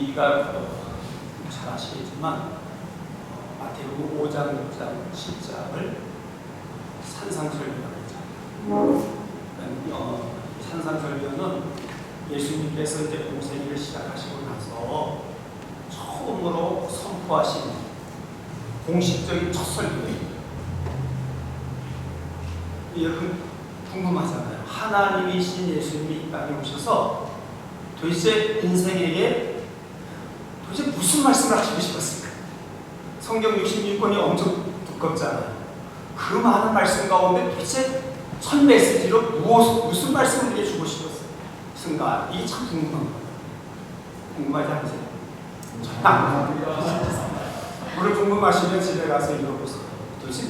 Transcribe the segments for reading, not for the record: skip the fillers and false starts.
우리가 잘 아시겠지만 마태복음 5장, 6장, 10장을 산상설교라고 했잖아요. 산상설교는 예수님께서 이제 공생애를 시작하시고 나서 처음으로 선포하신 공식적인 첫 설교예요. 여러분 궁금하잖아요. 하나님이신 예수님이 이 땅에 오셔서 도대체 인생에게 도대체 무슨 말씀을 하시고 싶었을까? 성경 66권이 엄청 두껍잖아요. 그 많은 말씀 가운데 도대체 첫 메시지로 무슨 말씀을 우리에게 주고 싶었을까? 이게 참 궁금한 거예요. 궁금하지 않으세요? 오늘 궁금하시면 집에 가서 읽어보세요. 도대체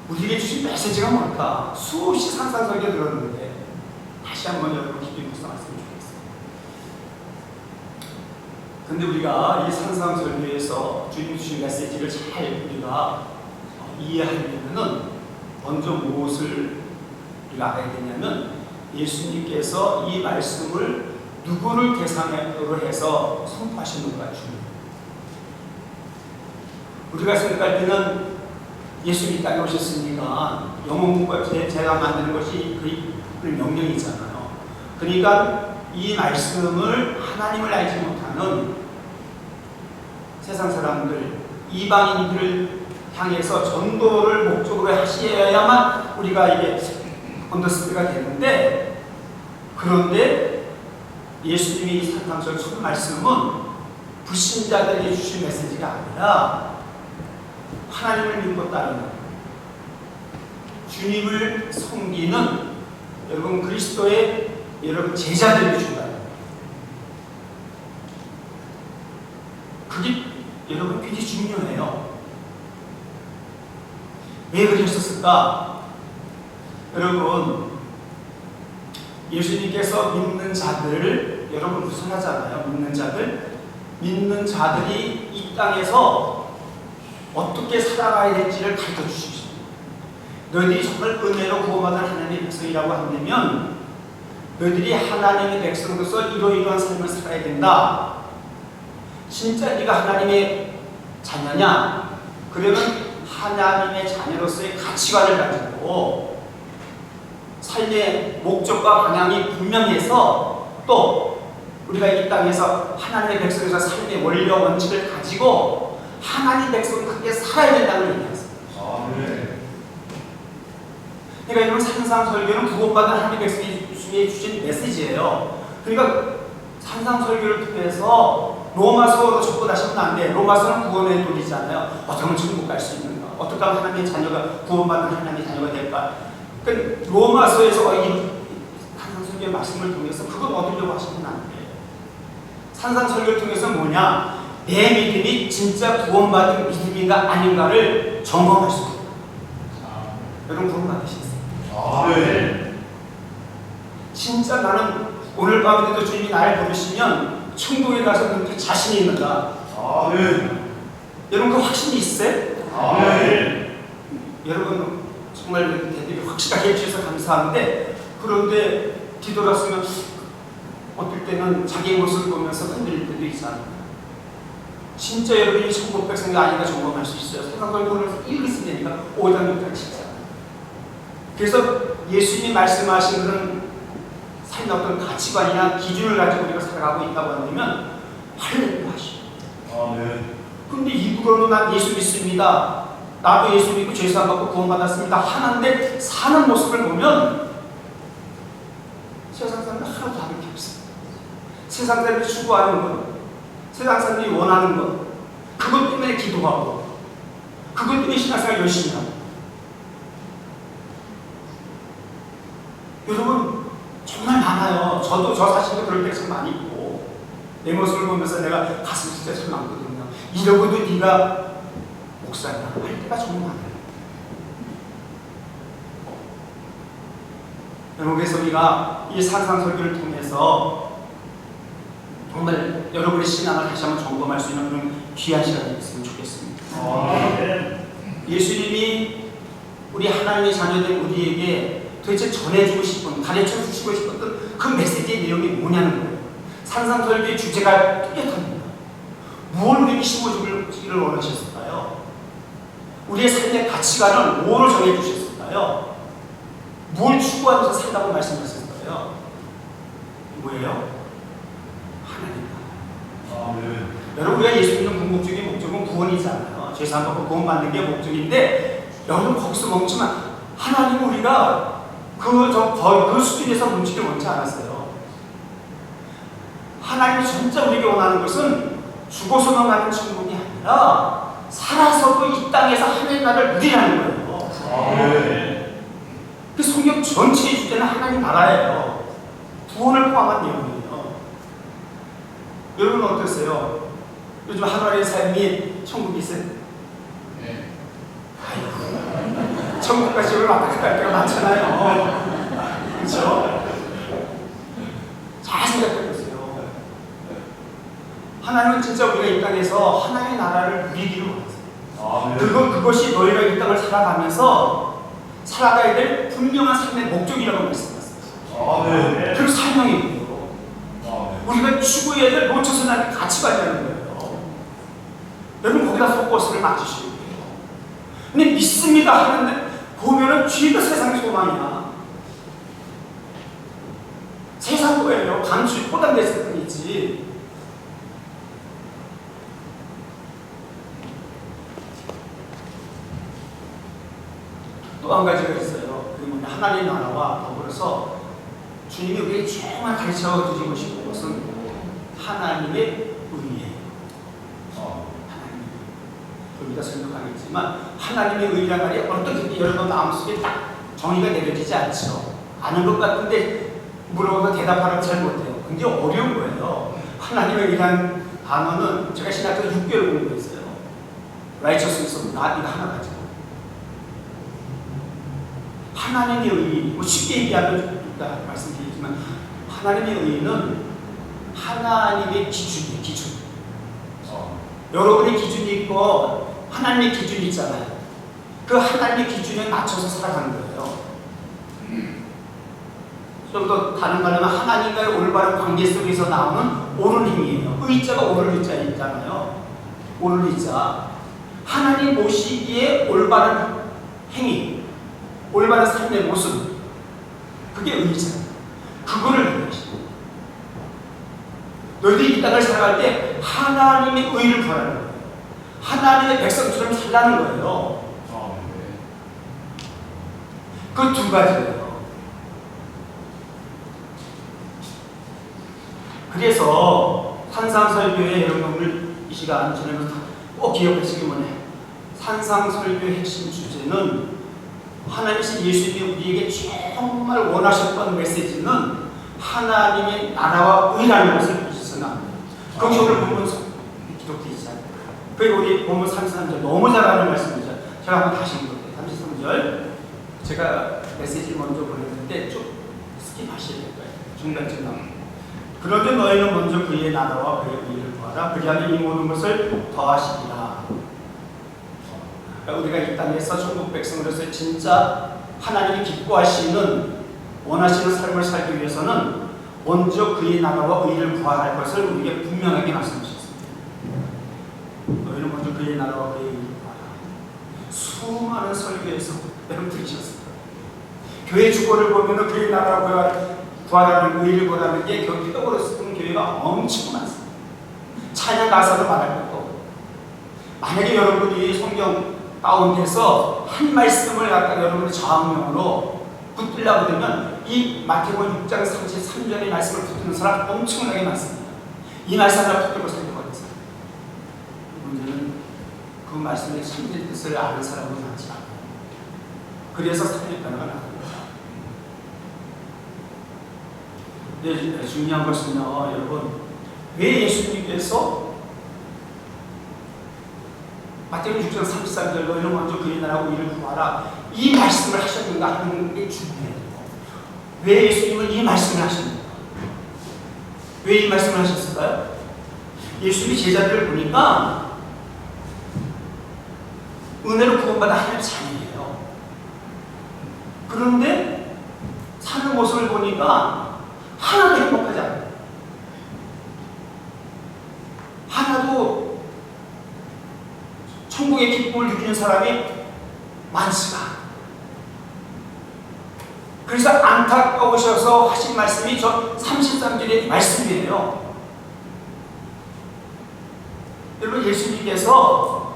우리에게 주신 메시지가 뭘까? 수없이 산상설교 들었는데 다시 한번 여러분 깊이 묵상했으면 좋겠어요. 근데 우리가 이 산상설교에서 주님 주신 메시지를 잘 우리가 이해하려면은 먼저 무엇을 우리가 알아야 되냐면 예수님께서 이 말씀을 누구를 대상으로 해서 선포하시는가 중요해요. 우리가 생각할 때는 예수님이 땅에 오셨으니까 영혼과 제가 만드는 것이 그 명령이잖아요. 그러니까 이 말씀을 하나님을 알지 못하는 세상 사람들, 이방인들을 향해서 전도를 목적으로 하셔야만 우리가 이게 언더스탠드가 되는데, 그런데 예수님이 이 산상설 첫 말씀은 불신자들에게 주신 메시지가 아니라 하나님을 믿고 따르는 주님을 섬기는 여러분 그리스도의 여러분 제자들에게 준다. 그게 여러분 굉장히 중요해요. 왜 그러셨을까? 여러분 예수님께서 믿는 자들을 여러분 우선하잖아요. 믿는 자들이 이 땅에서 어떻게 살아가야 될지를 가르쳐 주십시오. 너희들이 정말 은혜로 구원받은 하나님의 백성이라고 한다면 너희들이 하나님의 백성으로서 이러이러한 삶을 살아야 된다. 진짜 네가 하나님의 자녀냐? 그러면 하나님의 자녀로서의 가치관을 가지고 삶의 목적과 방향이 분명해서 또 우리가 이 땅에서 하나님의 백성에서 삶의 원리와 원칙을 가지고 하나님 백성은 그렇게 살아야 된다는 얘기였어요. 그러니까 이런 산상설교는 구원받은 하나님 백성이 주신 메시지예요. 그러니까 산상설교를 통해서 로마서로 접근하시면 안 돼. 로마서는 구원의 도리잖아요. 어떻게 하면 천국 갈 수 있는가? 어떻게 하면 하나님의 자녀가 구원받은 하나님의 자녀가 될까? 그러니까 로마서에서 이 산상설교의 말씀을 통해서 그걸 얻으려고 하시면 안 돼요. 산상설교를 통해서 뭐냐? 내 믿음이 진짜 구원받은 믿음인가 아닌가를 점검할 수 있어요. 여러분 구원 받으시겠어요? 진짜 나는 오늘 밤에도 주님이 나를 부르시면 천국에 가서 그 자신이 있는가? 여러분 그 확신이 있어요? 여러분 정말 대답이 확실하게 해주셔서 감사한데, 그런데 뒤돌았으면 어떨 때는 자기의 모습을 보면서 흔들릴 때도 있잖아요. 진짜 여러분이 천국 백성이 아닌가 점검할 수 있어요. 산상설교를 읽으시니까 5장 6장 10장. 그래서 예수님이 말씀하신 그런 삶의 어떤 가치관이나 기준을 가지고 우리가 살아가고 있다고 한다면 할렐루야 하시오. 근데 입으로는 난 예수 믿습니다. 나도 예수 믿고 죄사함 받고 구원받았습니다. 하는데 사는 모습을 보면 세상 사람들 하나도 다를 게 없어요. 세상 사람들이 추구하는 것, 세상 사람들이 원하는 것, 그것 때문에 기도하고 그것 때문에 신앙생활 열심히 하고. 여러분 정말 많아요. 저도 저 사실도 그럴 때 참 많이 있고 내 모습을 보면서 내가 가슴 진짜 참 많거든요. 이러고도 네가 목사냐 할 때가 정말 많아요. 여러분 그래서 우리가 이 산상설교를 통해서 정말 여러분의 신앙을 다시 한번 점검할 수 있는 그런 귀한 시간이 됐으면 좋겠습니다. 예수님이 우리 하나님의 자녀된 우리에게 도대체 전해주고 싶은, 가르쳐주고 싶었던 그 메시지의 내용이 뭐냐는 거예요. 산상설교의 주제가 뚜렷합니다. 무엇을 우리에게 심어주기를 원하셨을까요? 우리의 삶의 가치관을 무엇을 정해주셨을까요? 뭘 추구하면서 산다고 말씀하셨을까요? 뭐예요? 하나님. 여러분, 우리가 예수 믿는 궁극적인 목적은 구원이잖아요. 죄사함받고 구원받는 게 목적인데, 여러분 거기서 멈추면 하나님은 우리가 그 수준에서 멈추길 원치 않았어요. 하나님이 진짜 우리에게 원하는 것은 죽어서만 가는 천국이 아니라 살아서도 이 땅에서 하나님 나라를 누리라는 거예요. 그 성경 전체의 주제는 하나님 나라예요. 구원을 포함한 내용이에요. 여러분 어떠세요? 요즘 하나님의 삶이 천국이 있어요? 네. 아이고, 천국까지 왔다 갔다 할 때가 많잖아요. 그렇죠? 잘 생각해보세요. 하나님은 진짜 우리가 이 땅에서 하나님의 나라를 누리기를 원하세요. 그것이 너희가 이 땅을 살아가면서 살아가야 될 분명한 삶의 목적이라고 말씀하셨어요. 그리고 사명이고요. 우리가 추구해야 될 놓쳐서는 안 될 가치관이라는 거예요. 여러분 거기다 속것을 맞추시고 근데 믿습니다 하는데 보면은 죄가 세상의 소망이야. 세상 거예요. 강수에 포단됐을 뿐이지. 또 한 가지가 있어요. 그게 뭐냐, 하나님의 나라와 더불어서 주님이 우리에게 정말 가르쳐 주시고 싶은 것은 하나님의 의예요. 하나님의 의. 여기다 설명하겠지만 하나님의 의란 말이 어떻게 여러분 마음속에 딱 정의가 내려지지 않죠. 아는 것 같은데 물어봐도 대답하라고 잘 못해요. 굉장히 어려운 거예요. 하나님의 의란 단어는 제가 신학교 6개월 공부했어요. 라이처스에서 이거 하나 가지고 하나님의 의, 뭐 쉽게 얘기하면 말씀드리지만 하나님의 의는 하나님의 기준이에요. 기준. 여러분의 기준이 있고 하나님의 기준이 있잖아요. 그 하나님의 기준에 맞춰서 살아가는 거예요. 좀 더 다른 말로 하면 하나님과의 올바른 관계 속에서 나오는 옳은 행위예요. 의자가 옳은 의자 있잖아요. 옳은 의자. 하나님 모시기에 올바른 행위, 올바른 삶의 모습, 그게 의자. 그거를 얘기하시죠. 너희들이 이 땅을 살아갈 때 하나님의 의를 구하라는 거예요. 하나님의 백성처럼 살라는 거예요. 그 두 가지예요. 그래서 산상설교의 여러분들 이 시간 지내면서 꼭 기억하시기 원해. 산상설교의 핵심 주제는 하나님이신 예수님이 우리에게 정말 원하셨던 메시지는 하나님의 나라와 의라는 것을 보셨으나 거기 오늘 본문 기록되어 있잖아요. 그리고 우리 본문 33절 너무 잘 아는 말씀이죠. 제가 한번 다시 읽을게요. 33절 제가 메시지를 먼저 보냈는데 좀 스킵하셔야 될 거예요. 중간쯤 나옵니다. 그런데 너희는 먼저 그의 나라와 그의 의를 구하라. 그리하면 이 모든 것을 더하시리라. 우리가 이 땅에서 천국 백성으로서 진짜 하나님이 기뻐하시는 원하시는 삶을 살기 위해서는 먼저 그의 나라와 의를 구해야 할 것을 우리에게 분명하게 말씀하셨습니다. 너희는 먼저 그의 나라와 그의 의를 구하라. 수많은 설교에서 여러분 들으셨습니다. 교회 주보를 보면 그의 나라와 구하라는 의를 구하라는 게 교회가 쓰는 교회가 엄청 많습니다. 찬양 가사도 말할 것도 없고. 만약에 여러분이 성경 가운데서 한 말씀을 갖다가 여러분의 저항명으로 붙들려고 되면 이 마태복음 6장 33절의 말씀을 붙드는 사람 엄청나게 많습니다. 이 말씀 하나 붙들고 살려고 했어요. 문제는 그 말씀의 참된 뜻을 아는 사람은 많지 않아요. 그래서 사탄의 변화가 나옵니다. 근데 중요한 것은요, 여러분, 왜 예수님께서 마태복음 6장 33절 너희는 먼저 그의 나라와 의를 구하라 이 말씀을 하셨는가 하는 게 중요해요. 왜 예수님은 이 말씀을 하셨는가? 왜 이 말씀을 하셨을까요? 예수님이 제자들을 보니까 은혜로 구원받아 하나님의 자녀예요. 그런데 사는 모습을 보니까 하나도 행복하지 않아요. 하나도 있는 사람이 많지가 않아요. 그래서 안타까우셔서 하신 말씀이 저 33절의 말씀이에요. 여러분, 예수님께서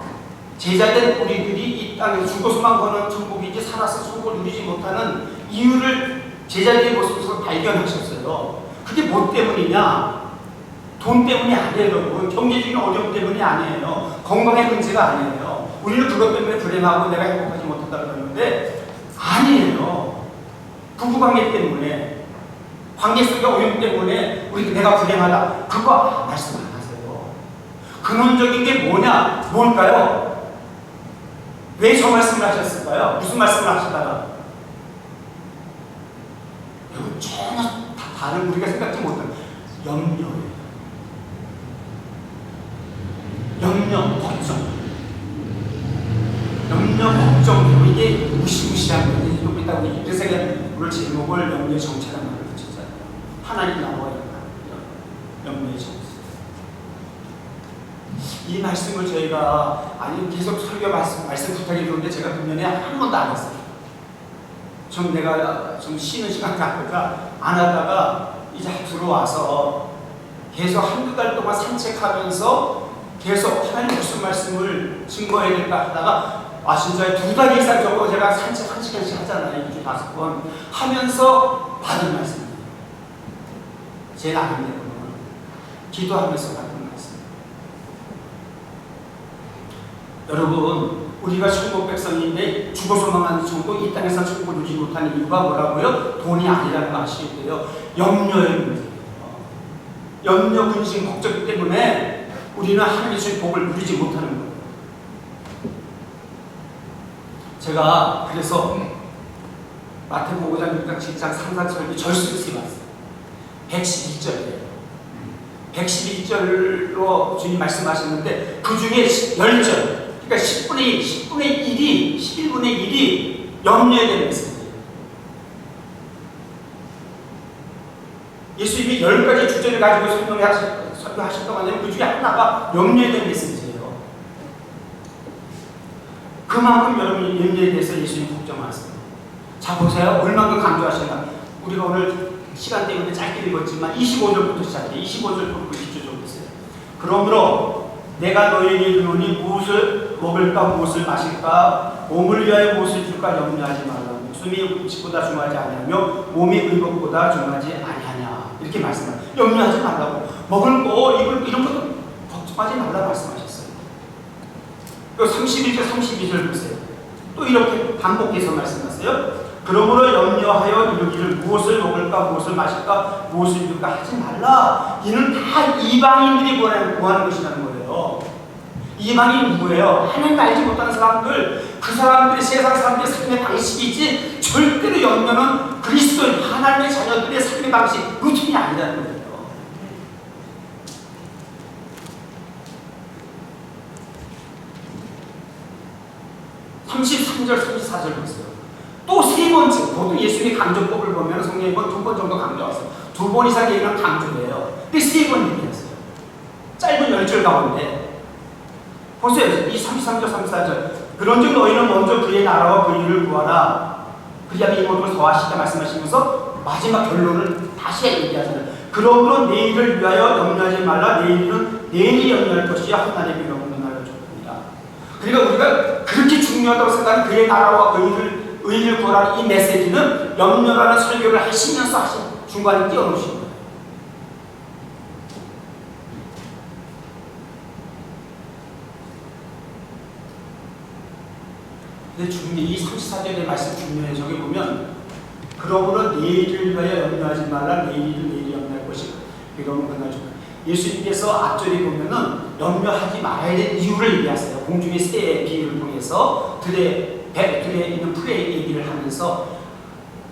제자된 우리들이 이 땅에서 죽어서만 거는 천국이지 살아서 천국을 누리지 못하는 이유를 제자들의 모습에서 발견하셨어요. 그게 뭐 때문이냐? 돈 때문이 아니에요, 여러분. 경제적인 어려움 때문이 아니에요. 건강의 문제가 아니에요. 우리는 그것 때문에 불행하고 내가 행복하지 못한다 그러는데 아니에요. 부부관계 때문에, 관계 속의 어려움 때문에 내가 불행하다, 그거 말씀 안 하세요. 근원적인 게 뭘까요? 왜 저 말씀을 하셨을까요? 무슨 말씀을 하시다가? 여러분, 전혀 다른 우리가 생각지 못한 염려예요. 염려, 걱정, 이게 무시무시한 거예요. 그래서 오늘 제목을 염려의 정체라는 말을 붙였잖아요. 하나님 나와야 염려의 정체. 이 말씀을 저희가 계속 설교 말씀 부탁이 들었는데 제가 금년에 한 번도 안 했어요. 내가 쉬는 시간 갖다가 안 하다가 이제 들어와서 계속 한두 달 동안 산책하면서 계속 하나님 무슨 말씀을 증거해야 될까 하다가 진짜 2달 이상 적어 제가 산책 1시간씩 하잖아요. 2주 5번 하면서 받은 말씀이에요. 제 나름대로는 기도하면서 받은 말씀. 여러분, 우리가 천국 백성인데 죽어서 망하는 천국, 이 땅에서 천국을 누리지 못하는 이유가 뭐라고요? 돈이 아니라는 거 아시겠어요? 염려의 문제예요. 염려, 근심, 걱정 때문에 우리는 하나님의 주신 복을 누리지 못하는 거예요. 제가 그래서 마태복음 5장 6장 7장 상상설교 절수를 왔어요. 111절이에요. 111절로 주님 말씀하셨는데 그 중에 10절, 그러니까 10분의 1이 11분의 1이 염려에 대한 메시지예요. 예수님이 10가지 주제를 가지고 설교하셨던 건데 그 중에 하나가 염려에 대한 메시지예요. 그만큼 여러분이 염려에 대해서 예수님 걱정하세요. 자, 보세요. 얼마나 강조하시나. 우리가 오늘 시간 때문에 짧게 읽었지만 25절부터 시작해요. 25절부터 기초 좀 보세요. 그러므로 내가 너희에게 이르노니 무엇을 먹을까 무엇을 마실까 몸을 위하여 무엇을 줄까 염려하지 말라. 목숨이 음식보다 중하지 아니하며 몸이 의복보다 중하지 아니하냐. 이렇게 말씀합니다. 염려하지 말라고. 먹을 거, 입을 거 이런 것도 걱정하지 말라 말씀하셨어요. 31절 32절 보세요. 또 이렇게 반복해서 말씀하세요. 그러므로 염려하여 이르기를 무엇을 먹을까 무엇을 마실까 무엇을 입을까 하지 말라. 이는 다 이방인들이 구하는 것이라는 거예요. 이방인이 누구예요? 하나님 알지 못하는 사람들. 그 사람들이 세상 사람들의 삶의 방식이지 절대로 염려는 그리스도인 하나님의 자녀들의 삶의 방식, 루틴이 아니라는 거예요. 33절, 34절 보세요. 또 세 번째, 보통 예수님이 강조법을 보면 성경에 2번 정도 강조했어요. 2번 이상 얘기는 강조예요. 근데 세 번 얘기했어요. 짧은 10절 가운데. 보세요. 이 33절, 34절. 그런즉 너희는 먼저 그의 나라와 그 일을 구하라. 그리하면 이 모든 걸 더하시다 말씀하시면서 마지막 결론을 다시 얘기하잖아요. 그러므로 내일을 위하여 염려하지 말라. 내일은 내일이 염려할 것이야 한 날의 비가 오는 날을 줬습니다. 그러니까 우리가 그렇게 중요하다고 생각하는 그의 나라와 의를 구하라는 이 메시지는 염려라는 설교를 하시면서 중간에 띄워놓으신 거예요. 근데 이 34절의 말씀 중요해요. 저기 보면 그러므로 내일을 위하여 염려하지 말라. 내일이 염려할 것이고 이러면 그날 좀 예수님께서 앞절에 보면은 염려하지 말아야 될 이유를 얘기하세요. 공중의 새의 비유를 통해서 들에 있는 풀의 얘기를 하면서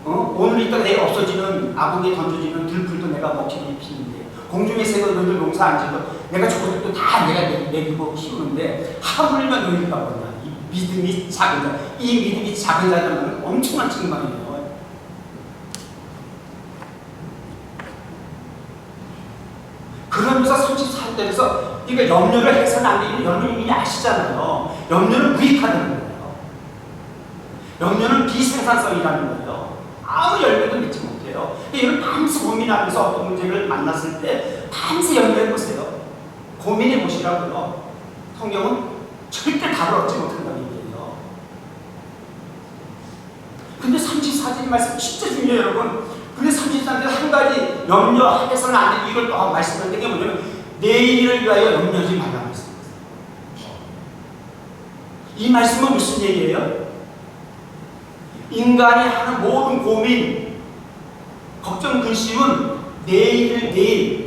오늘 있다가 내일 없어지는 아궁이에 던져지는 들풀도 내가 먹히는 피인데 공중의 새도 너희들 농사 안 지도 내가 저것들도 다 내가 먹이고 키우는데 하물며 너희가 뭐냐. 이 믿음이 작은 자. 이 믿음이 작은 자들은 엄청난 증망이에요. 그러면서 34절에서 그러니까 염려를 해서는 안 되는 여러분이 이미 아시잖아요. 염려는 무익하다는 거예요. 염려는 비생산성이라는 거예요. 아무 열매도 맺지 못해요. 여러분 밤새 고민하면서 어떤 문제를 만났을 때 밤새 염려해보세요. 고민해보시라고요. 성경은 절대 답을 얻지 못한다는 얘기예요. 근데 34절 말씀 진짜 중요해요, 여러분. 근데 34절에 한 가지 염려해서는 안 되는 이걸 또 말씀하는 게 뭐냐면 내일을 위하여 염려하지 말라는 말씀입니다. 이 말씀은 무슨 얘기예요? 인간이 하는 모든 고민, 걱정, 근심은 내일,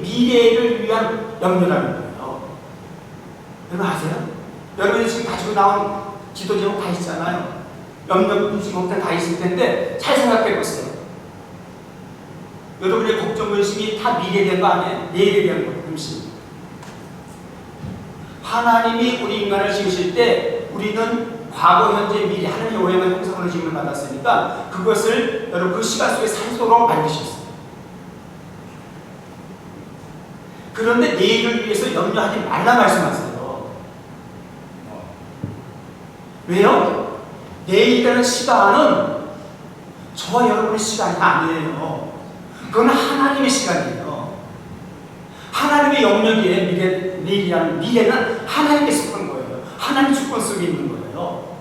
미래를 위한 염려라는 거예요. 여러분 아세요? 여러분이 지금 가지고 나온 지도 제목 다 있잖아요. 염려, 근심, 걱정 다 있을 텐데 잘 생각해 보세요. 여러분의 걱정, 근심이 다 미래에 대한 거 아니에요? 내일에 대한 거, 근심. 하나님이 우리 인간을 지으실 때 우리는 과거, 현재, 미래 하나님의 오해만 형상으로 지음을 받았으니까 그것을 여러분 그 시간 속에 살도록 만드셨어요. 그런데 내일을 위해서 염려하지 말라 말씀하세요. 왜요? 내일이라는 시간은 저와 여러분의 시간이 아니에요. 그건 하나님의 시간이에요. 하나님의 영역에 미래는 하나님께 속한 거예요. 하나님 주권 속에 있는 거예요.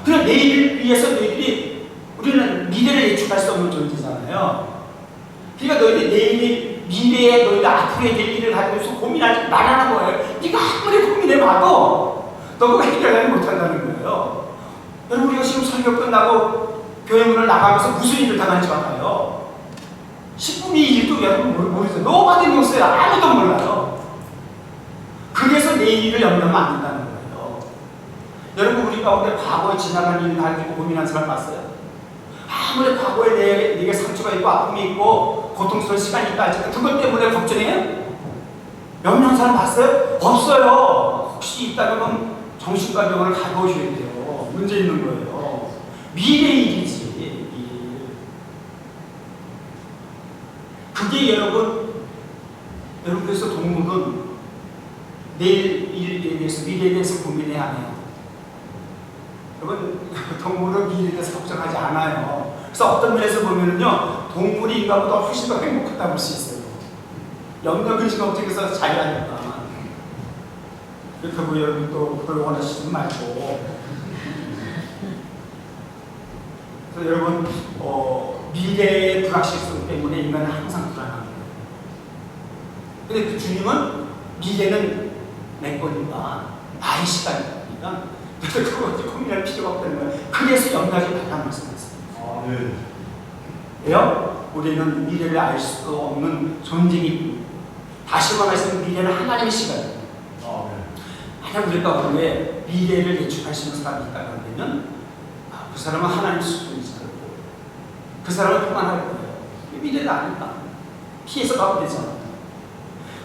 그럼 내일을 위해서 너희들이 우리는 미래를 예측할 수 없는 존재잖아요. 그러니까 너희들이 미래에 너희가 앞으로 될 일을 가지고서 고민하지 말라는 거예요. 네가 아무리 고민해봐도 너 그거 해결하지 못한다는 거예요. 여러분 우리가 지금 설교 끝나고 교회 문을 나가면서 무슨 일을 당할지 알아요? 10분의 1도 여러분 모르죠. Nobody knows. 아무도 몰라요. 그래서 내일을 염려하면 안 된다는 거예요. 여러분 우리 가운데 과거에 지나간 일을 가지고 고민한 사람 봤어요? 아무리 과거에 내게 상처가 있고 아픔이 있고 고통스러운 시간이 있다 할지라도 그것 때문에 걱정해요? 염려한 사람 봤어요? 없어요. 혹시 있다면 정신과 병원을 가보셔야 돼요. 문제 있는 거예요. 미래의 일이지. 그게 여러분 그래서 동물은 내일 일에 대해서 미래에 대해서 고민해야 해요. 여러분 동물은 미래에 대해서 걱정하지 않아요. 그래서 어떤 면에서 보면은요 동물이 인간보다 훨씬 더 행복하다고 볼 수 있어요. 염려 근심 걱정해서 자유하니까. 그렇다고 여러분 또 그걸 원하시지 말고. 그래서 여러분 미래의 불확실성 때문에 인간은 항상 불안한 거예요. 근데 그 주님은 미래는 내 거니까 나의 시간이니까 그래서 그거 고민할 필요가 없다는 거예요. 그래서 염려하지 말라는 말씀이었어요. 네. 왜요? 우리는 미래를 알 수 없는 존재이기 다시 말해서 미래는 하나님의 시간이에요. 만약 우리 가운데 미래를 예측할 수 있는 사람이 있다고 하면 그 사람은 하나님의 수준이잖아요. 그 사람은 평안할 거예요. 미래는 아닐까? 피해서 가면 되잖아요.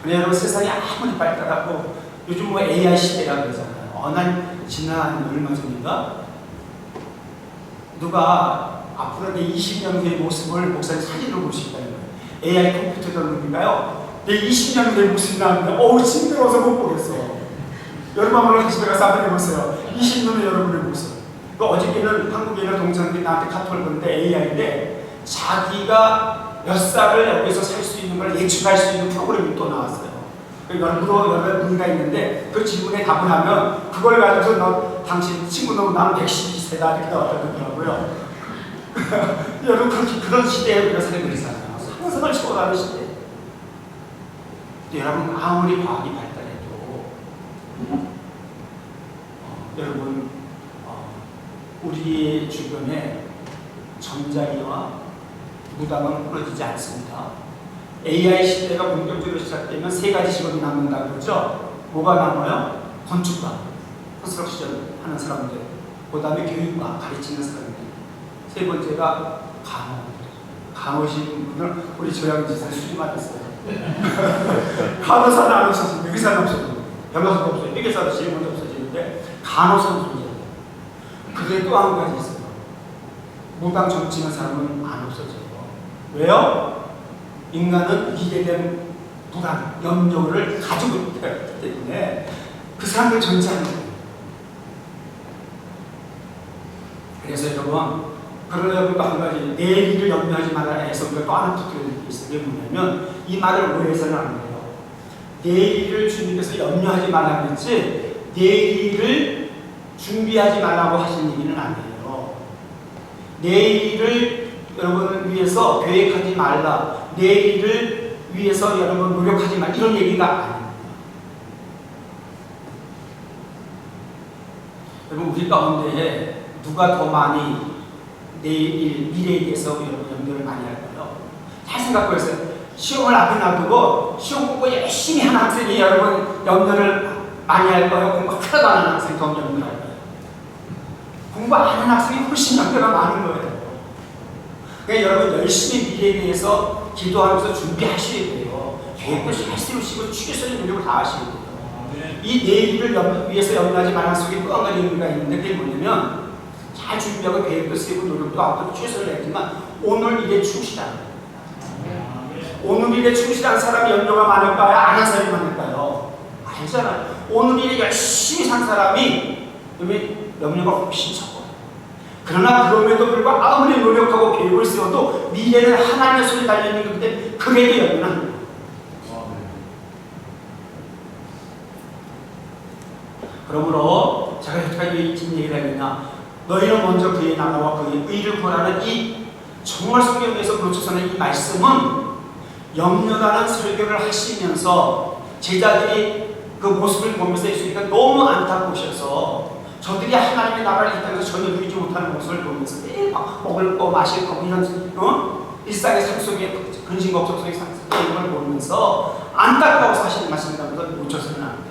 근데 여러분 세상이 아무리 발달하고 요즘 뭐 AI 시대라고 그러잖아요. 난 지난 얼마 전인가 누가 앞으로 내 20년 후의 모습을 목사님 사진으로 볼 수 있다는 거예요. AI 컴퓨터도 누군가요? 내 20년 후의 모습이 나오는데 징그러워서 못 보겠어. 여러분 한번 집에 가서 한번 해보세요. 20년 후 여러분의 모습. 어저께는 한국에 있는 동생들이 나한테 카톡을 보는데 AI인데 자기가 몇 살을 여기서 살 수 있는 걸 예측할 수 있는 프로그램이 또 나왔어요. 여러 문의가 있는데 그 질문에 답을 하면 그걸 가지고서 너 당신 친구는 난 112세다 이렇게 나왔다더라고요. 여러분 그런 시대에 우리가 살고 있잖아요. 상상을 초월하는 시대. 여러분 아무리 과학이 발달해도 여러분 우리 주변에 전자기와 무당은 끊어지지 않습니다. AI 시대가 본격적으로 시작되면 세 가지 직업이 남는다고 그러죠. 뭐가 남아요? 건축가, 컨스트럭션 하는 사람들, 그 다음에 교육가, 가르치는 사람들, 세 번째가 간호신 분을 우리 조양지사를 수임하셨어요. 간호사는 안 없어지고 의사는 없어지고 변호사도 없어요. 회계사도 제일 먼저 없어지는데 간호사는 존재해요. 그게 또 한 가지 있어요. 무당 정치는 사람은 안 없어져요. 왜요? 인간은 미래된 불안, 염려를 가지고 있기 때문에 그 사람들 존재하는 거예요. 그래서 여러분, 그러다 보니까 한 가지 내일을 염려하지 말라 해서 우리가 또 하나 붙들어야 될 게 있어요. 그게 뭐냐면 이 말을 오해해서는 안 돼요. 내일을 주님께서 염려하지 말라 그랬지 내일을 준비하지 말라고 하신 얘기는 아니에요. 내일을 여러분을 위해서 계획하지 말라, 내일을 위해서 여러분 노력하지 말라, 이런 얘기가 아닙니다. 여러분, 우리 가운데 누가 더 많이 내일 미래에 대해서 여러분 염려를 많이 할까요? 잘 생각해보세요. 시험을 앞에 놔두고 시험 공부 열심히 하는 학생이 여러분 염려를 많이 할까요? 공부 하나도 안 하는 학생이 더 염려를 할까요? 공부 안 하는 학생이 훨씬 염려가 많은 거예요. 그러니까 여러분 열심히 미래에 대해서 기도하면서 준비하셔야 돼요. 계획도 잘 세우시고 추계적인 노력을 다 하셔야 돼요. 이 내일을 위해서 염려하지 말라는 속에 또 한 가지 의미가 있는데 그게 뭐냐면 잘 준비하고 계획도 세우고 노력도 하고 최선을 했지만 오늘 일에 충실하는 거예요. 오늘 일에 충실한 사람이 염려가 많을까요? 안 한 사람이 많을까요? 아니잖아요. 오늘 일에 열심히 산 사람이 염려가 훨씬 적어요. 그러나 그럼에도 불구하고 아무리 노력하고 계획을 세워도 미래는 하나님의 손에 달려있는 거기 때문에 그에도 염려는 안 돼요. 그러므로 제가 여태까지 왜 이런 얘기를 했느냐, 너희는 먼저 그의 나라와 그의 의를 구하라는 이 정말 성경에서 놓쳐서는 이 말씀은 염려라는 설교를 하시면서 제자들이 그 모습을 보면서 예수님께서 너무 안타까우셔서 저들이 하나님의 나라를 이 땅에서 전혀 누리지 못하는 모습을 보면서 매일 먹을 거 마실 거 이런 일상의 삶 속에 근심걱정 속에 이런 걸 보면서 안타까워서 하시는 말씀이라면서 놓쳐서는 안 돼요.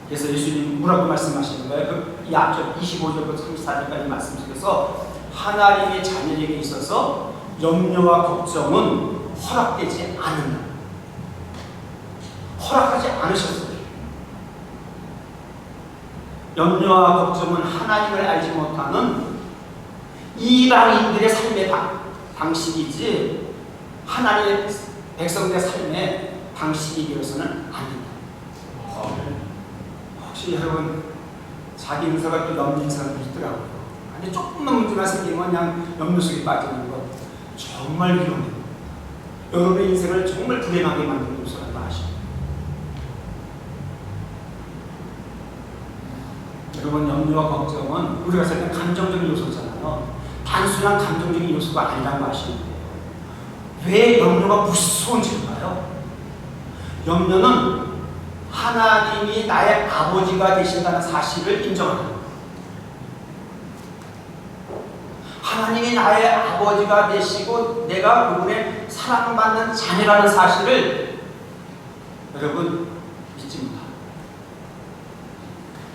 그래서 예수님 뭐라고 말씀하시는 거예요? 그 앞쪽 25절부터 34절까지 말씀 속에서 하나님의 자녀에게 있어서 염려와 걱정은 허락되지 않는다. 허락하지 않으셨어요. 염려와 걱정은 하나님을 알지 못하는 이방인들의 삶의 방식이지 하나님의 백성들의 삶의 방식이 되어서는 안 된다. 혹시 여러분 자기 인사가 또 염려인 사람도 있더라고요. 아니 조금만 문제가 생기면 그냥 염려 속에 빠지는 것 정말 위험해요. 여러분의 인생을 정말 불행하게 만드는 요소라는 거 아시죠? 여러분 염려와 걱정은 우리가 생각하는 감정적인 요소잖아요. 단순한 감정적인 요소가 아니라는 거 아시는데 왜 염려가 무서운지일까요? 염려는 하나님이 나의 아버지가 되신다는 사실을 인정하는 거예요. 하나님이 나의 아버지가 되시고 내가 그분의 사랑받는 자녀라는 사실을 여러분 믿지 못합니다.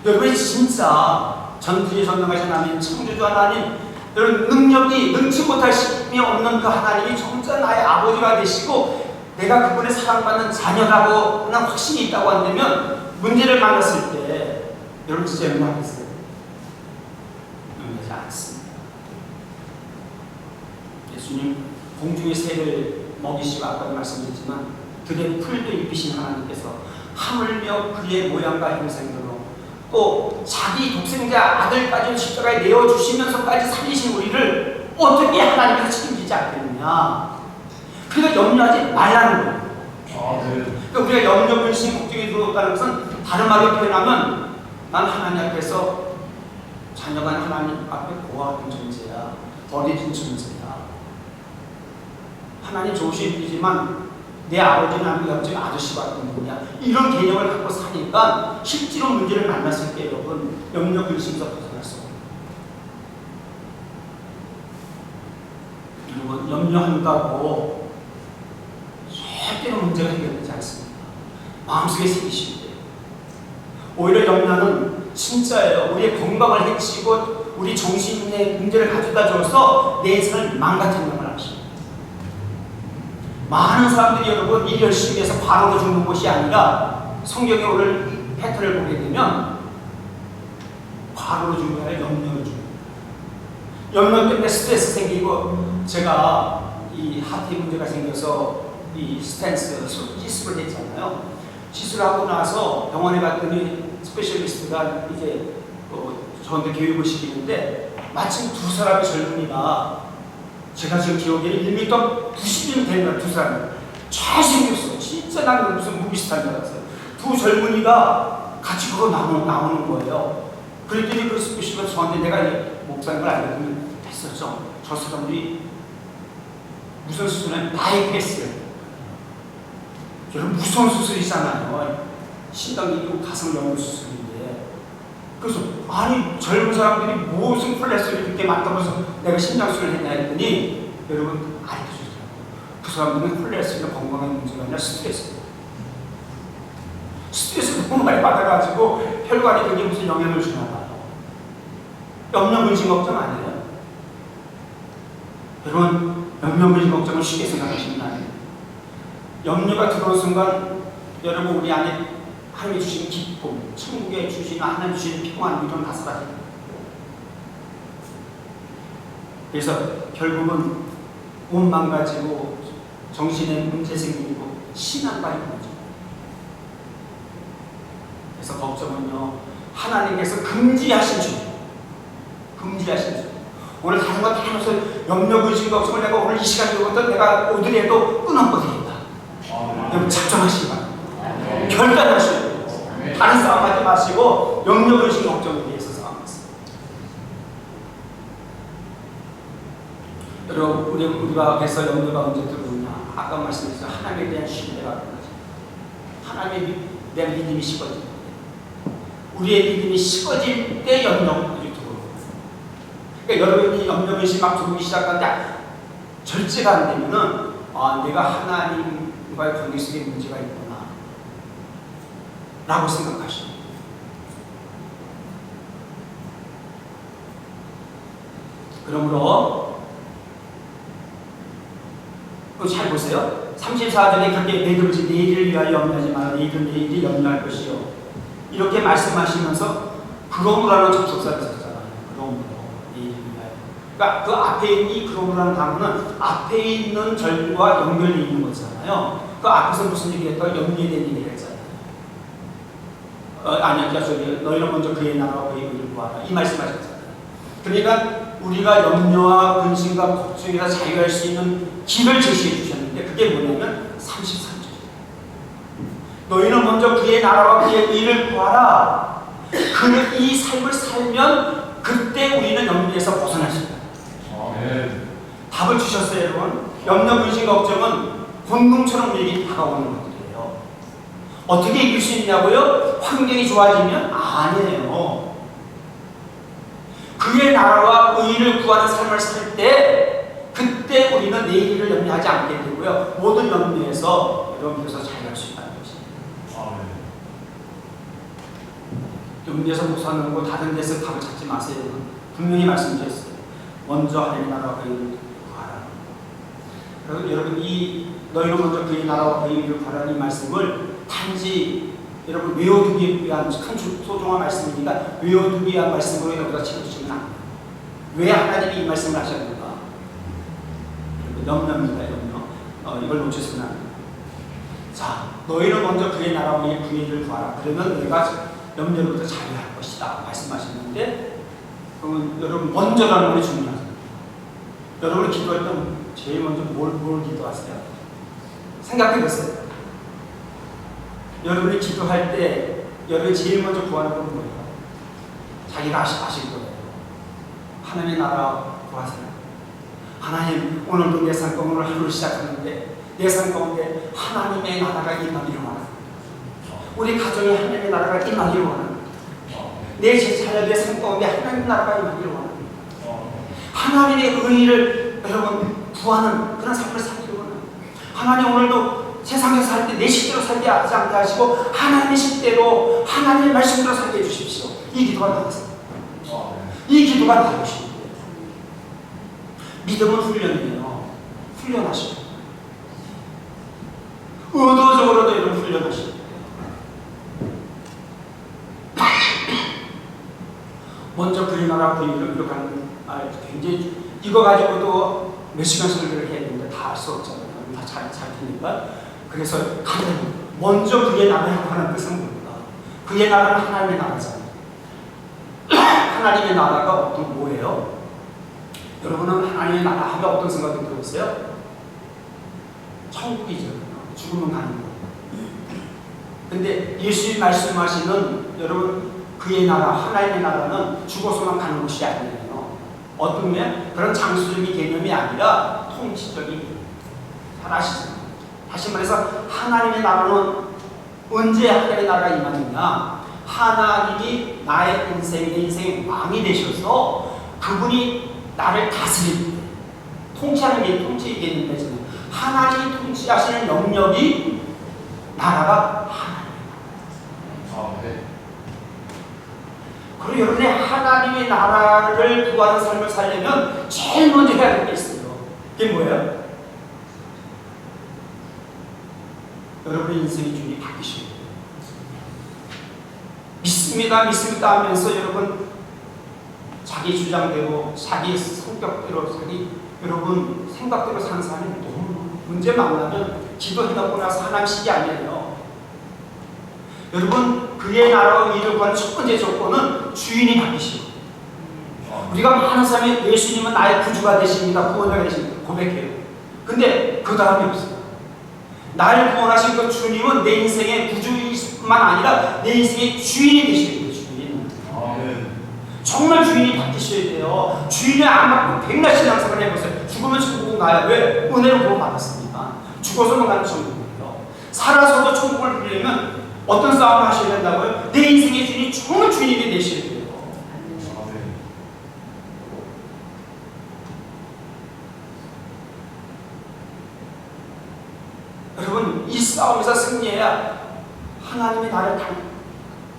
여러분이 진짜 전지에 전능하신 하나님, 창조주 하나님, 여러분 능력이 능치 못할 힘이 없는 그 하나님이 진짜 나의 아버지가 되시고 내가 그분의 사랑받는 자녀라고 난 확신이 있다고 한다면 문제를 만났을 때 여러분 진짜 염려하겠어요? 염려하지 않습니다. 예수님 공중의 새를 먹이시고 아까 말씀드렸지만 들의 풀도 입히신 하나님께서 하물며 그의 모양과 형상대로 또 자기 독생자 아들까지 십자가에 내어주시면서까지 살리신 우리를 어떻게 하나님께서 책임지지 않겠느냐. 그러니까 염려하지 말라는 거예요. 그러니까 우리가 염려, 근심, 걱정이 들어왔다는 것은 다른 말로 표현하면 난 하나님 앞에서 자녀가 하나님 앞에 고아된 존재야, 버려진 존재야. 하나님 좋으신 분이지만 내 아버지는 아니고 옆집 아저씨 같은 분이야. 이런 개념을 갖고 사니까 실제로 문제를 만났을 때 여러분 염려, 근심에서 벗어날 수 없어요. 여러분 염려한다고 절대로 문제가 해결되지 않습니다. 마음속에 새기시면 돼요. 오히려 염려는 진짜예요. 우리의 건강을 해치고 우리 정신의 문제를 가져다 줘서 내 인생을 망가뜨리는 걸 아십니다. 많은 사람들이 여러분 일 열심히 해서 과로로 죽는 것이 아니라 성경에 오늘 패턴을 보게 되면 과로로 죽는 게 아니라 염려로 죽는 거예요. 염려 때문에 스트레스 생기고 제가 이 하트에 문제가 생겨서 이 스탠스 시술을 했잖아요. 시술하고 나서 병원에 갔더니 스페셜리스트가 이제 저한테 교육을 시키는데 마침 두 사람의 젊은이가 제가 지금 기억에 1m 90이 되는 두 사람이 잘생겼어. 진짜 나는 무슨 무비스타인 줄 알았어요. 두 젊은이가 같이 그거 나오는 거예요. 그랬더니 그 스페셜리스트가 저한테 내가 목사인 걸 알거든요. 했었죠. 저 사람들이 무슨 수술은 바이패스. 여러분 무서운 수술이잖아요. 신장 이동 가슴 연구 수술인데. 그래서 아니 젊은 사람들이 무슨 콜레스테롤이 그렇게 많다면서 내가 심장 수술을 했냐 했더니 여러분 알려주세요. 그 사람들은 콜레스테롤 건강의 문제가 아니라 스트레스 너무 많이 받아가지고 혈관이 그게 무슨 영향을 주나 봐요. 염려근심 걱정 아니에요? 여러분 염려근심 걱정을 쉽게 생각하시면 안 돼요. 염려가 들어온 순간 여러분 우리 안에 하나님이 주신 기쁨, 천국에 주신 하나님 주신 평안 이런 다 사라져요. 그래서 결국은 몸 망가지고 정신에 문제 생기고 신앙까지 무너져. 그래서 걱정은요 하나님께서 금지하신 주. 오늘 다른 거 다 하면서 염려 근심 걱정을 내가 오늘 이 시간에 읽었던 내가 오늘에도 끊어버리겠다. 여러분 작정하시기 바랍니다. 결단하셔야 돼요. 다른 싸움하지 마시고 염려 근심 걱정을 위해서 싸움하세요. 여러분 우리가 그래서 염려가 언제 들어오냐? 아까 말씀드렸죠. 하나님에 대한 신뢰가 들어오죠. 하나님에 대한 믿음이 식어질 때, 우리의 믿음이 식어질 때 염려가 그러니까 여러분이 염려근심 막 들어오기 시작하는데 절제가 안 되면은 내가 하나님과의 관계 속에 문제가 있구나 라고 생각하시고 그러므로 잘 보세요. 34절에 그렇게 내들지 내일을 위하여 염려하지 마라. 내일이 염려할 것이요. 이렇게 말씀하시면서 그러므라는 접속사를 썼잖아요. 그러므로 그러니까 그 앞에 있는 이 그러므라는 단어는 앞에 있는 절과 연결되어 있는 거잖아요. 그 앞에서 무슨 얘기했다가 염려에 대한 얘기를 했잖아요. 아니야, 저기 너희는 먼저 그의 나라와 그의 의를 구하라 이 말씀하셨잖아요. 그러니까 우리가 염려와 근심과 걱정에서 자유할 수 있는 길을 제시해 주셨는데 그게 뭐냐면 33절이에요. 너희는 먼저 그의 나라와 그의 의를 구하라. 이 삶을 살면 그때 우리는 염려에서 벗어날 수 있다. 답을 주셨어요, 여러분. 염려, 근심, 걱정은 본능처럼 우리에게 다가오는 것들이에요. 어떻게 이길 수 있냐고요? 환경이 좋아지면? 아니에요. 그의 나라와 의를 구하는 삶을 살 때 그때 우리는 내일을 염려하지 않게 되고요. 모든 염려에서 여러분께서 자유할 수 있다는 것이에요. 염려에서 못 사는 거 다른 데서 답을 찾지 마세요. 분명히 말씀드렸어요. 먼저 하나님의 나라와 그의 의를 구하라. 그래서 여러분 너희는 먼저 그의 나라와 그의 의를 구하라는 이 말씀을 단지 여러분 외워두기 위한 큰 소중한 말씀이니까 외워두기 위한 말씀으로 여러분가 채워주시면 안 돼요. 왜 하나님이 이 말씀을 하셨는가? 염려입니다. 염려. 이걸 놓치시면 안 돼요. 자, 너희는 먼저 그의 나라와 그의 의를 구하라. 그러면 너희가 염려로부터 자유할 것이다 말씀하셨는데 그러면 여러분 먼저라는 말이 중요하죠. 여러분이 기도할 때 제일 먼저 뭘 기도하세요? 생각해 보세요. 여러분이 기도할 때 여러분이 제일 먼저 구하는 건 뭐예요? 자기가 아실 거예요. 하나님의 나라 구하세요. 하나님 오늘도 내 삶 가운데 오늘 하루를 시작하는데 내 삶 가운데 하나님의 나라가 임하기를 원합니다. 우리 가정에 하나님의 나라가 임하기를 원합니다. 내 자녀의 삶 가운데 하나님의 나라가 임하기를 원합니다. 하나님의 의의를 여러분 구하는 그런 삶을 살기를 원합니다. 하나님 오늘도 세상에서 살 때 내 식대로 살게 하지 않게 하시고 하나님의 식대로 하나님의 말씀대로 살게 해주십시오. 이 기도가 나왔어요. 이 기도가 나오십니다. 믿음은 훈련이에요. 훈련하시고 의도적으로도 이런 훈련하시고 먼저 그의 나라 그의 의를 이룩하는 굉장히 이거 가지고도 몇 시간 설교를 해야 되는데 다 할 수 없잖아요. 다 잘 테니까. 그래서 하나님 먼저 그의 나라라고 하는 뜻은 뭡니까? 그의 나라는 하나님의 나라잖아요. 하나님의 나라가 뭐예요? 여러분은 하나님의 나라 하면 어떤 생각이 들었어요? 천국이죠. 죽으면 가는 거. 근데 예수님 말씀하시는 여러분 그의 나라, 하나님의 나라는 죽어서만 가는 것이 아니에요. 어떤 면 그런 장수적인 개념이 아니라 통치적인 살아시잖아요. 다시 말해서 하나님의 나라는 언제 하나님의 나라가 임하느냐? 하나님이 나의 인생, 내 인생의 왕이 되셔서 그분이 나를 다스릴 때, 통치하는 게 통치의 개념이잖아요. 하나님이 통치하시는 영역이 나라가 하나님의 나라. 그리고 여러분이 하나님의 나라를 구하는 삶을 살려면 제일 먼저 해야 될 게 있어요. 그게 뭐예요? 여러분의 인생의 주인이 바뀌셔야 돼요. 믿습니다 하면서 여러분 자기 주장대로, 자기 성격대로, 자기 여러분 생각대로 사는 사람이 너무 문제 만나면 기도해놓고 나서 하나님식이 아니에요. 여러분 그의 나라와 의를 구하는 첫 번째 조건은 주인이 바뀌시고, 우리가 많은 사람이 예수님은 나의 구주가 되십니다, 구원자가 되십니다 고백해요. 근데 그 다음이 없어요. 나를 구원하신 그 주님은 내 인생의 구주이뿐만 아니라 내 인생의 주인이 되셔야 돼요. 주인. 정말 주인이 바뀌셔야 돼요. 주인이 안 바꾸고 백날 신앙생활 해보세요. 죽으면 천국은 가야. 왜? 은혜로 구원받았습니다. 죽어서는 가는 천국이에요. 살아서도 천국을 누리려면 어떤 싸움을 하셔야 된다고요? 내 인생의 주인이 정말 주인이 되셔야 돼요. 여러분 이 싸움에서 승리해야 하나님이 나를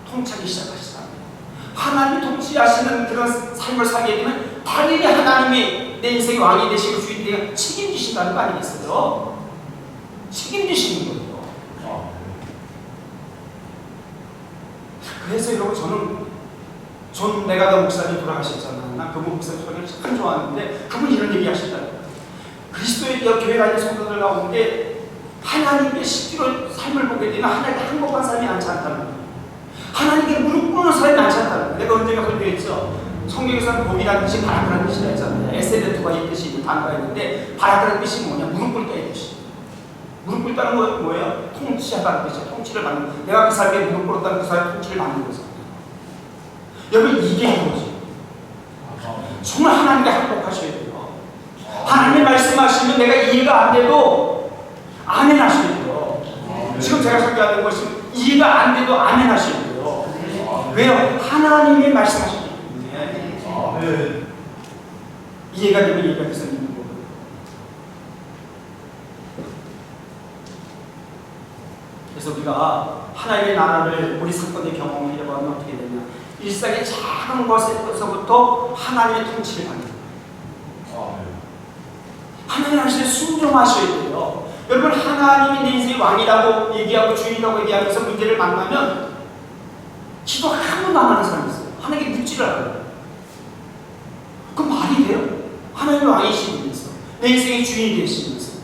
통치하기 시작하시잖아요. 하나님이 통치하시는 그런 삶을 살게 되면 당연히 하나님이 내 인생의 왕이 되시고 주인이 되고 책임지신다는 거 아니겠어요? 책임지시는 거예요. 그래서 여러분 저는 존 메가더 목사님 돌아가셨잖아요. 난 그분 목사님 참 좋아하는데 그분이 이런 얘기 하시더라고요. 그리스도의 교회 다니는 성도들 가운데 하나님께 실제로 삶을 보게 되면 하나님께 항복한 사람이 많지 않다는 거예요. 하나님께 무릎 꿇는 사람이 많지 않다는 거예요. 내가 언젠가 설교했죠. 성경에서는 복이라는 뜻이 바라크라는 뜻이라 했잖아요. 에세데투가 이 뜻이 있는 단어가 있는데 바라크라는 뜻이 뭐냐? 무릎 꿇다의 뜻이. 무릎 꿇다는 건 뭐예요? 통치하다는 뜻이에요. 통치를 받는 거예요. 내가 그 사람에게 무릎 꿇었다는 그 사람의 통치를 받는 거죠. 여러분 이게 이거죠. 정말 하나님께 항복하셔야 돼요. 하나님 말씀하시면 내가 이해가 안 돼도 아멘 하셔야 돼요. 지금 제가 설교하는 것이 이해가 안 돼도 아멘 하셔야 돼요. 왜요? 하나님이 말씀하셨기 때문에. 이해가 되면 이해가 돼서 있는 거예요. 그래서 우리가 하나님의 나라를 우리 사건의 경험을 해보면 어떻게 되냐? 일상의 작은 것에서부터 하나님의 통치를 받는 거예요. 하나님 하시에 순종하셔야 돼요. 여러분 하나님이 내 인생의 왕이라고 얘기하고 주인이라고 얘기하면서 문제를 만나면 기도 한 번도 안 하는 사람이 있어요. 하나님께 묻지를 않아요. 그럼 말이 돼요? 하나님이 왕이시면서 내 인생의 주인이 되시면서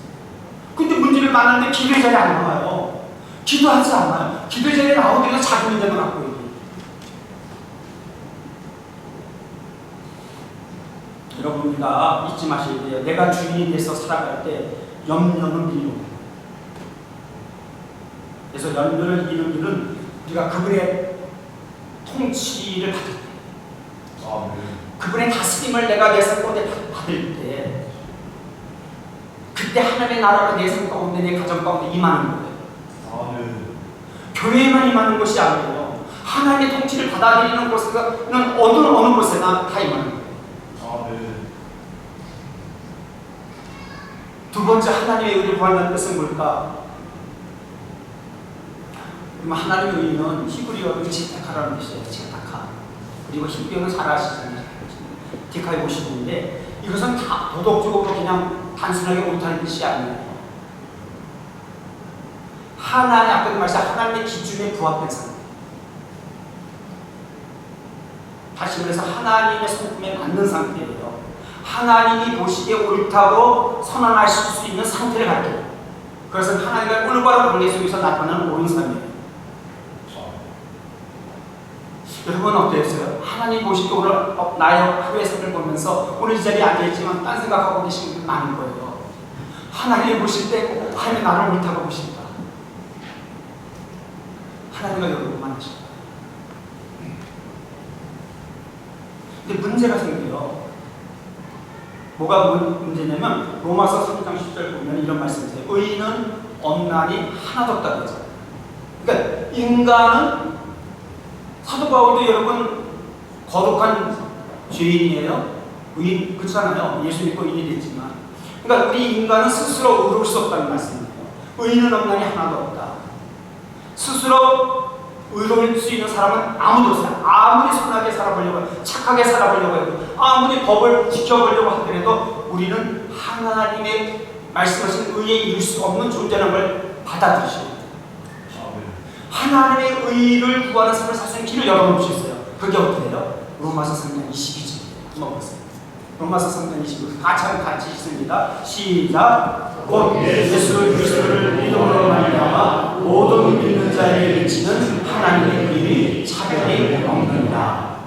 근데 문제를 만나는데 기도의 자리에 안 나와요. 기도하지 않아요. 기도의 자리에 나오더라도 자기 문제만 갖고 얘기해요. 여러분 우리가 잊지 마셔야 돼요. 내가 주인이 돼서 살아갈 때 염려는 밀고, 그래서 염려를 잃는 일은 우리가 그분의 통치를 받을 때, 그분의 다스림을 내가 내 삶 가운데 받을 때, 그때 하나님의 나라가 내 삶 가운데, 내 가정 가운데 임하는 거예요. 교회에만 임하는 것이 아니에요. 하나님의 통치를 받아들이는 곳에는 어느 곳에나 다 임하는 거예요. 두 번째 하나님의 의를 구한다는 뜻은 뭘까? 하나님의 의는 히브리어로 지타카라는 뜻이에요. 지타카. 그리고 히브리어는 잘 아시잖아요. 디카에 보시는데 이것은 다 도덕적으로 그냥 단순하게 옳다는 뜻이 아니에요. 하나님 앞에 말씀 하나님의 기준에 부합된 상태. 다시 말해서 하나님의 성품에 맞는 상태예요. 하나님이 보시기에 옳다고 선언하실 수 있는 상태를 갖고, 그것은 하나님과 올바른 관계 속에서 나타나는 옳은 삶이에요. 여러분 어떠셨어요? 하나님 보시고 오늘 나의 하루의 삶을 보면서 오늘 이 자리에 앉아있지만 딴 생각하고 계신 분들 많은 거예요. 하나님 보실 때 하나님 나를 옳다고 보신다. 하나님과 여러분 만나십니다. 근데 문제가 생겨요. 뭐가 문제냐면 로마서 3장 10절 보면 이런 말씀이 있어요. 의인은 없나니 하나도 없다고 그러죠. 그러니까 인간은 사도 바울도 여러분 거룩한 죄인이에요. 의인 그렇잖아요. 예수 믿고 의인이 됐지만, 그러니까 우리 인간은 스스로 의로울 수 없다는 말씀이에요. 의인은 없나니 하나도 없다. 스스로 의로울 수 있는 사람은 아무도 없어요. 아무리 선하게 살아보려고 해도, 착하게 살아보려고 해도, 아무리 법을 지켜보려고 하더라도 우리는 하나님의 말씀하신 의에 이룰 수 없는 존재라는 걸 받아들이셔야 돼요. 하나님의 의를 구하는 삶을 살 수 있는 길을 열어놓을 수 있어요. 그게 어떻게 해요? 로마서 3장 22절 한번 보세요. 로마서 3장 22절 같이 읽습니다. 시작. 곧 예수 그리스도를 믿음으로 말미암아 모든 믿는 자에게 미치는 하나님의 의를 차별이 없느니라.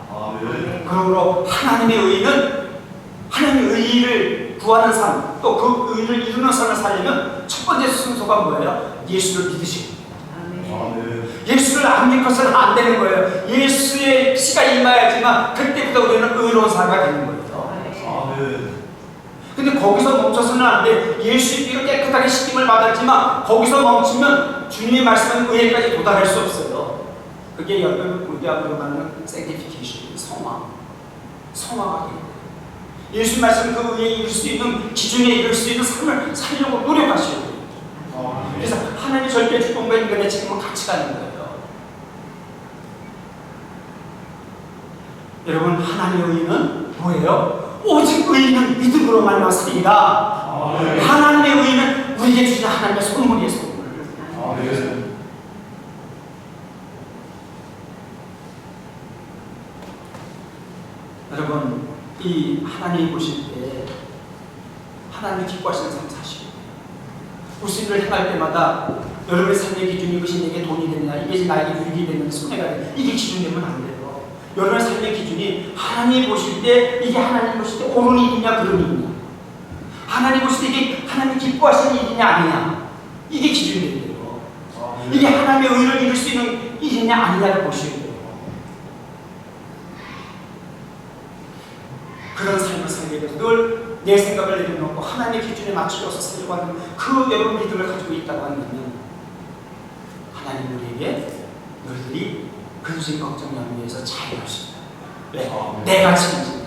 그러므로 하나님의 의는 하나님의 의를 구하는 삶, 또 그 의를 이루는 삶을 살려면 첫 번째 순서가 뭐예요? 예수를 믿으시고. 예수를 안 믿고서는 안 되는 거예요. 예수의 피가 임하야지만 그때부터 우리는 의로운 사람이 되는 거예요. 근데 거기서 멈춰서는 안 돼. 예수의 피로 깨끗하게 씻김을 받았지만 거기서 멈추면 주님의 말씀은 의에까지 도달할 수 없어요. 그게 여러분 우리가 말하는 sanctification, 성화가 돼요. 예수 말씀 그 의에 이룰 수 있는 기준에 이룰 수 있는 삶을 살려고 노력하셔야 돼요. 그래서 하나님의 절대 주권과 인간의 책임은 같이 가는 거예요. 여러분 하나님의 의는 뭐예요? 오직 의인은 믿음으로 말미암아 살리라. 하나님의 의는 우리에게 주신 하나님의 선물이에요. 선물. 여러분 이 하나님이 보실 때 하나님이 기뻐하시는 삶 사시고, 무슨 일을 행할 때마다 여러분의 삶의 기준이 이것이 내게 돈이 되느냐, 이게 나에게 유익이 되느냐, 손해가 되느냐, 이게 기준되면 안 돼요. 여러분의 삶의 기준이 하나님이 보실 때 이게 하나님 보실 때 옳은 일이냐 그런 일이냐, 하나님 보실 때 이게 하나님 기뻐하시는 일이냐 아니냐, 이게 기준이 돼요. 이게 하나님의 의를 이룰 수 있는 일이냐 아니냐를 보셔야 돼요. 그런 삶을 살게 돼서 늘 내 생각을 내려놓고 하나님의 기준에 맞추어서 살려고 하는 그 여러분 믿음을 가지고 있다고 한다면 하나님 우리에게 너희들이 근심 걱정 염려에서 자유할 수 있다. 왜? 내가 책임진다.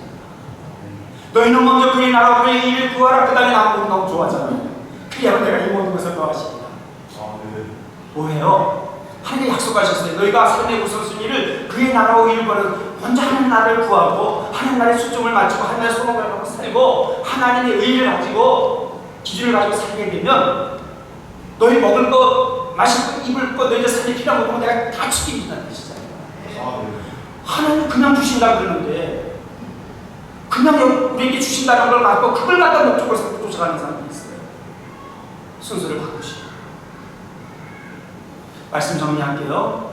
너희는 먼저 그의 나라 그의 일을 구하라. 그 다음에 나무 너무 좋아하잖아요. 그래야 내가 이 모든 것을 더하시리라. 뭐예요? 하나님이 약속하셨어요. 너희가 삶의 우선순위를 그의 나라와 일을 구하는, 먼저 하나님 나라를 구하고 하나님 나라의 초점을 맞추고 하나님의 소망을 갖고 살고 하나님의 의를 가지고 기준을 가지고 살게 되면 너희 먹을 것, 마실 것, 입을 것, 너희들 삶에 필요한 것도 내가 다 책임진다는 뜻이잖아요. 하나님 그냥 주신다고 그러는데 그냥 우리에게 주신다는 걸 갖고 그걸 갖다 목적으로 삼고 쫓아가는 사람이 있어요. 순서를 바꾸시고. 말씀 정리할게요.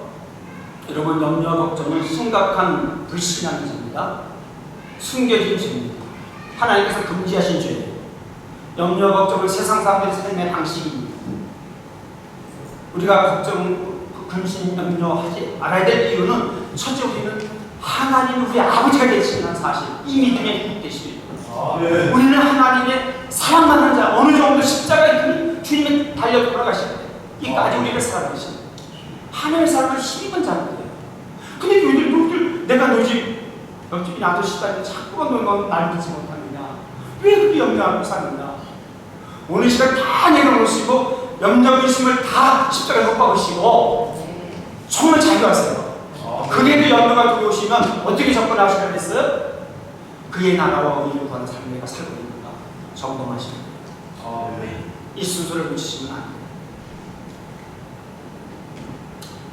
여러분 염려 걱정은 심각한 불신앙의 죄입니다. 숨겨진 죄입니다. 하나님께서 금지하신 죄예요. 염려 걱정은 세상 사람들의 삶의 방식입니다. 우리가 걱정, 근심, 염려하지 말아야 될 이유는 첫째 우리는 하나님 우리 아버지가 되시는 사실, 이 믿음에 되시는 거예요. 우리는 하나님의 사랑받는 자, 어느 정도 십자가에 주님이 달려 돌아가실 때 이까지 우리를 사랑하시는 거예요. 하나님의 사랑을 힘입은 자들이에요. 근데 너희들 내가 너희 집 옆집이 나도 싶다니 자꾸만 너희가 날 믿지 못하느냐, 왜 그렇게 염려하고 사느냐. 오늘 시간 다 내려놓으시고 염려 근심을 다 십자가에 못 박으시고 정말 자유하세요. 그래도 염려가 들어오시면 어떻게 접근하시라 했어요? 그의 나라와 의를 구하는 삶을 내가 살고 있는가 점검하시는 거예요. 이 순서를 놓치시면 안 돼요.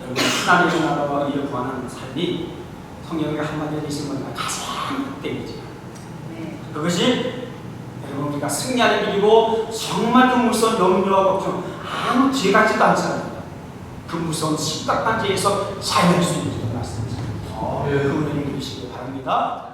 여러분 하나님의 나라와 의를 구하는 삶이 성경에 한마디로 되신 것보다 가장 흑대이죠. 그것이 여러분 우리가 승리하는 길이고 정말 그 무서운 염려와 걱정 아무 죄 같지도 않잖아요. 그 무서운 심각한 죄에서 자유할 수 있는 말씀입니다. 그 은혜를 누리시기 바랍니다.